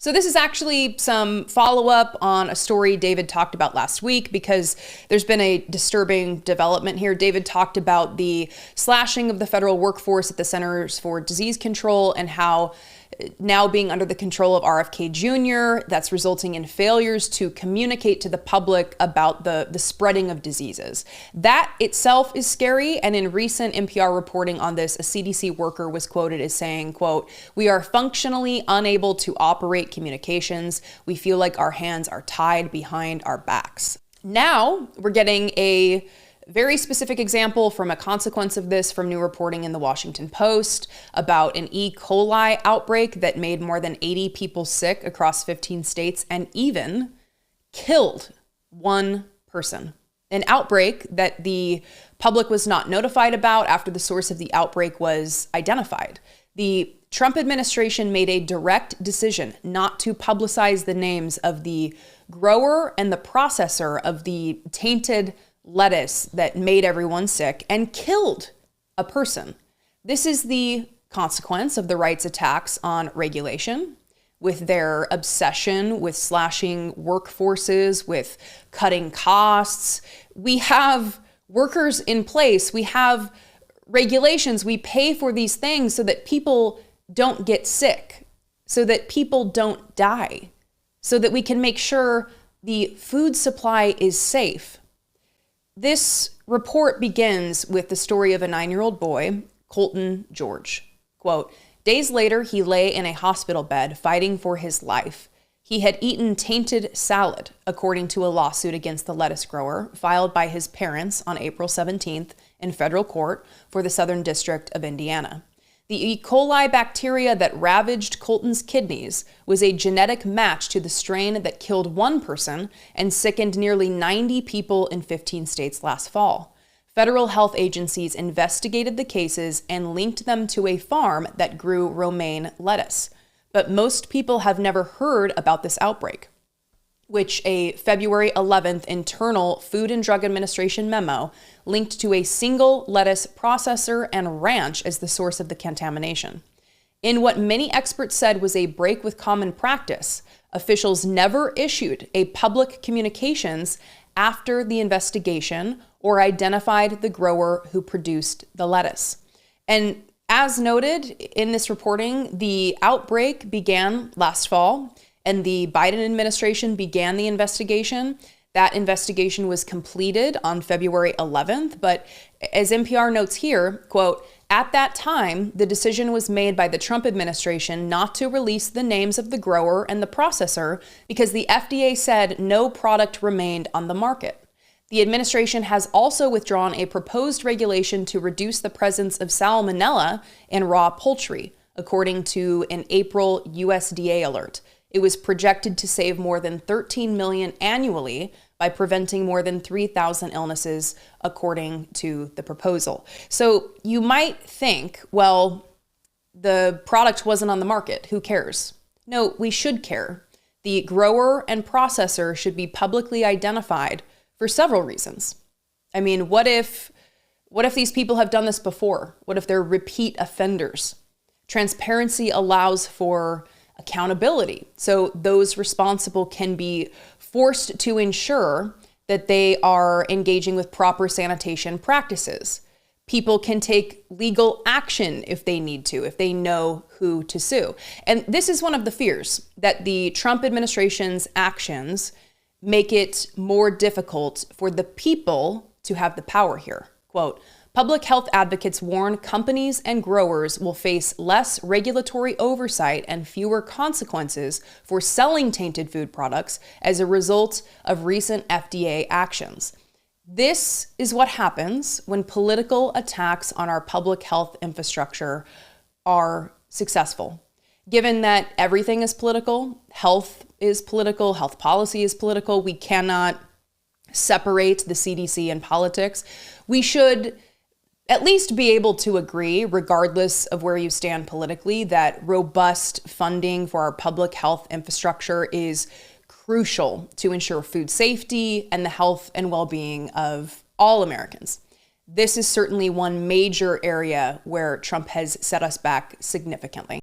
So this is actually some follow-up on a story David talked about last week, because there's been a disturbing development here. David talked about the slashing of the federal workforce at the Centers for Disease Control and how now being under the control of RFK Jr., that's resulting in failures to communicate to the public about the spreading of diseases. That itself is scary. And in recent NPR reporting on this, a CDC worker was quoted as saying, quote, "We are functionally unable to operate communications. We feel like our hands are tied behind our backs." Now we're getting a very specific example from a consequence of this from new reporting in the Washington Post about an E. coli outbreak that made more than 80 people sick across 15 states and even killed one person. An outbreak that the public was not notified about after the source of the outbreak was identified. The Trump administration made a direct decision not to publicize the names of the grower and the processor of the tainted lettuce that made everyone sick and killed a person. This is the consequence of the right's attacks on regulation, with their obsession with slashing workforces, with cutting costs. We have workers in place. We have regulations. We pay for these things so that people don't get sick, so that people don't die, so that we can make sure the food supply is safe. This report begins with the story of a 9-year-old boy, Colton George. Quote, "Days later, he lay in a hospital bed fighting for his life. He had eaten tainted salad, according to a lawsuit against the lettuce grower filed by his parents on April 17th in federal court for the Southern District of Indiana. The E. coli bacteria that ravaged Colton's kidneys was a genetic match to the strain that killed one person and sickened nearly 90 people in 15 states last fall. Federal health agencies investigated the cases and linked them to a farm that grew romaine lettuce. But most people have never heard about this outbreak, which a February 11th internal Food and Drug Administration memo linked to a single lettuce processor and ranch as the source of the contamination. In what many experts said was a break with common practice, officials never issued a public communications after the investigation or identified the grower who produced the lettuce. And as noted in this reporting, the outbreak began last fall, and the Biden administration began the investigation. That investigation was completed on February 11th, but as NPR notes here, quote, "At that time, the decision was made by the Trump administration not to release the names of the grower and the processor because the FDA said no product remained on the market. The administration has also withdrawn a proposed regulation to reduce the presence of salmonella in raw poultry, according to an April USDA alert. It was projected to save more than $13 million annually by preventing more than 3,000 illnesses, according to the proposal." So you might think, well, the product wasn't on the market. Who cares? No, we should care. The grower and processor should be publicly identified for several reasons. I mean, what if these people have done this before? What if they're repeat offenders? Transparency allows for accountability, so those responsible can be forced to ensure that they are engaging with proper sanitation practices. People can take legal action if they need to, if they know who to sue. And this is one of the fears, that the Trump administration's actions make it more difficult for the people to have the power here. Quote, "Public health advocates warn companies and growers will face less regulatory oversight and fewer consequences for selling tainted food products as a result of recent FDA actions." This is what happens when political attacks on our public health infrastructure are successful. Given that everything is political, health is political, health policy is political, we cannot separate the CDC and politics. We should at least be able to agree, regardless of where you stand politically, that robust funding for our public health infrastructure is crucial to ensure food safety and the health and well-being of all Americans. This is certainly one major area where Trump has set us back significantly.